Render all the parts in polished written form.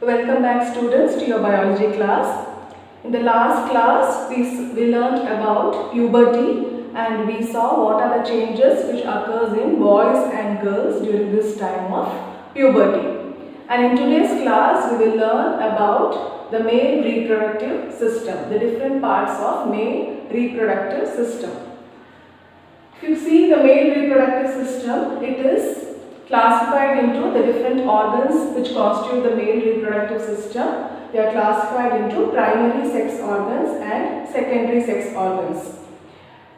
Welcome back students to your biology class. In the last class we learnt about puberty and we saw what are the changes which occurs in boys and girls during this time of puberty. And in today's class we will learn about the male reproductive system, the different parts of male reproductive system. If you see the male reproductive system, it is classified into the different organs which constitute the male reproductive system. They are classified into primary sex organs and secondary sex organs.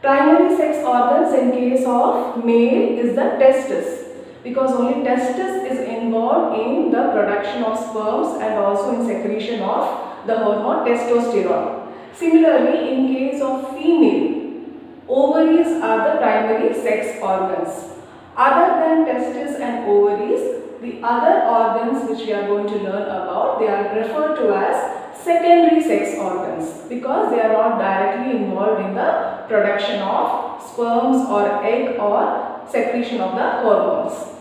Primary sex organs in case of male is the testis, because only testis is involved in the production of sperms and also in secretion of the hormone testosterone. Similarly, in case of female, ovaries are the primary sex organs. Other than testes and ovaries, the other organs which we are going to learn about, they are referred to as secondary sex organs because they are not directly involved in the production of sperms or egg or secretion of the hormones.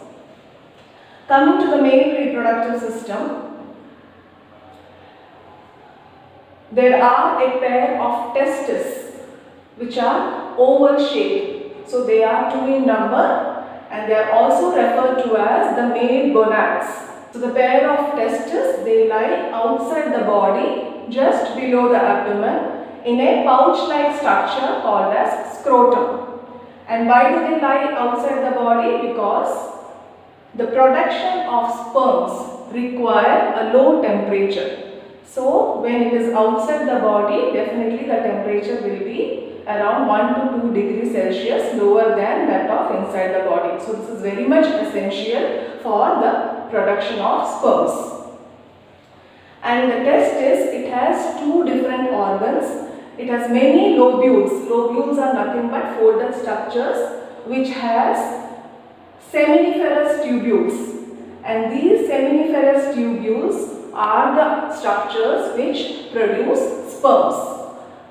Coming to the male reproductive system, there are a pair of testes which are oval shaped. So they are 2 in number. And they are also referred to as the male gonads. So the pair of testes, they lie outside the body just below the abdomen in a pouch-like structure called as scrotum. And why do they lie outside the body? Because the production of sperms require a low temperature. So when it is outside the body, definitely the temperature will be around 1 to 2 degrees Celsius lower than that of inside the body. So this is very much essential for the production of sperms. And the testis, it has 2 different organs. It has many lobules. Lobules are nothing but folded structures which has seminiferous tubules. And these seminiferous tubules are the structures which produce sperms.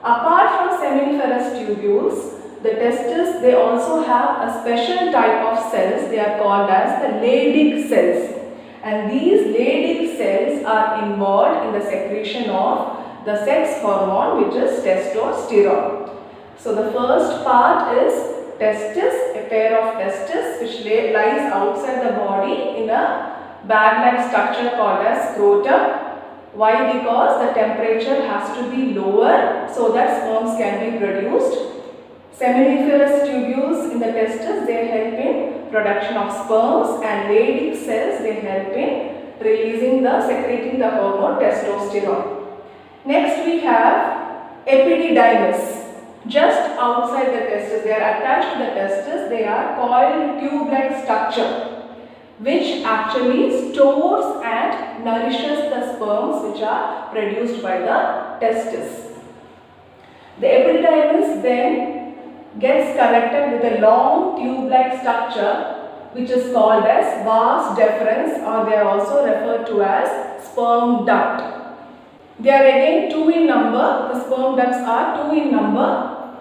Apart from seminiferous tubules, the testes, they also have a special type of cells. They are called as the Leydig cells. And these Leydig cells are involved in the secretion of the sex hormone, which is testosterone. So the first part is testis, a pair of testes which lies outside the body in a bag-like structure called as scrotum. Why? Because the temperature has to be lower so that sperms can be produced. Seminiferous tubules in the testes, they help in production of sperms, and Leydig cells, they help in secreting the hormone testosterone. Next we have epididymis. Just outside the testes, they are attached to the testes, they are coiled tube-like structure which actually stores and nourishes the sperms which are produced by the testes. The epididymis then gets connected with a long tube-like structure which is called as vas deferens, or they are also referred to as sperm duct. They are again 2 in number. The sperm ducts are 2 in number.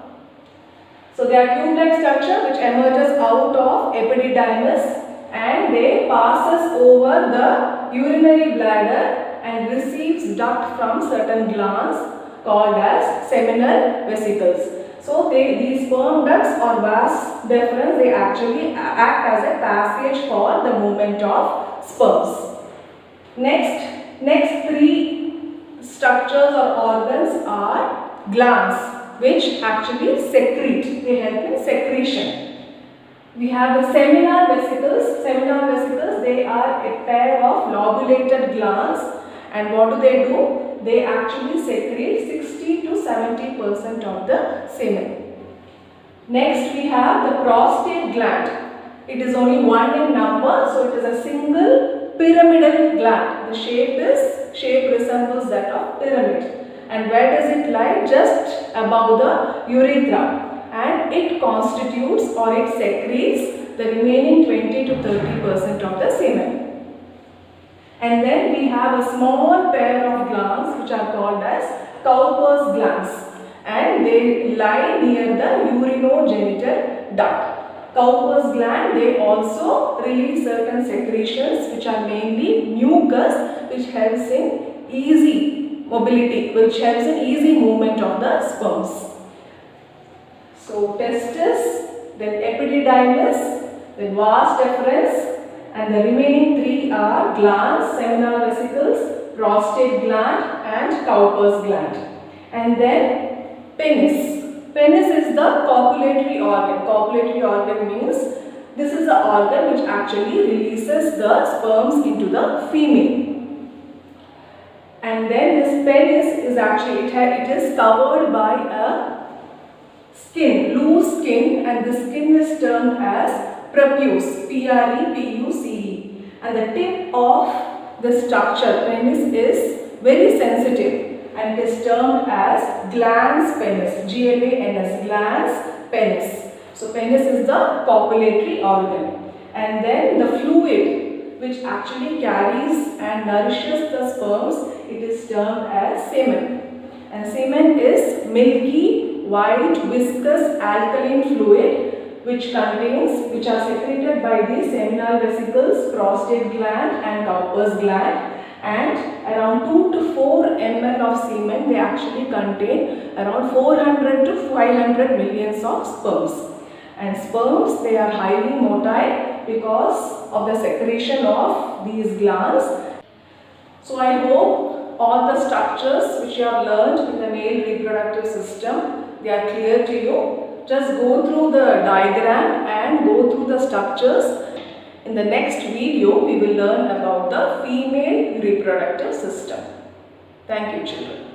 So they are tube-like structure which emerges out of epididymis, and they passes over the urinary bladder and receives duct from certain glands called as seminal vesicles. So these sperm ducts or vas deferens, they actually act as a passage for the movement of sperms. Next 3 structures or organs are glands which actually secrete. They help in secretion. We have the seminal vesicles. Seminal vesicles, they are a pair of lobulated glands, and what do? They actually secrete 60 to 70% of the semen. Next we have the prostate gland. It is only 1 in number, so it is a single pyramidal gland. The shape resembles that of pyramid. And where does it lie? Just above the urethra. And it constitutes or it secretes the remaining 20 to 30% of the semen. And then we have a small pair of glands which are called as Cowper's glands, and they lie near the urinogenital duct. Cowper's gland, they also release certain secretions which are mainly mucus, which helps in easy mobility, which helps in easy movement of the sperms. So testis, then epididymis, then vas deferens, and the remaining three are glands, seminal vesicles, prostate gland and Cowper's gland. And then penis. Penis is the copulatory organ. Copulatory organ means this is the organ which actually releases the sperms into the female. And then this penis is actually, it is covered by a skin, loose skin, and the skin is termed as prepuce, P-R-E-P-U-C-E. And the tip of the structure, penis, is very sensitive and it is termed as glans penis, G-L-A-N-S, glans penis. So penis is the copulatory organ. And then the fluid which actually carries and nourishes the sperms, it is termed as semen. And semen is milky, white, viscous, alkaline fluid which are secreted by the seminal vesicles, prostate gland and Cowper's gland. And around 2 to 4 ml of semen, they actually contain around 400 to 500 millions of sperms. And sperms, they are highly motile because of the secretion of these glands. So I hope all the structures which you have learned in the male reproductive system, they are clear to you. Just go through the diagram and go through the structures. In the next video, we will learn about the female reproductive system. Thank you, children.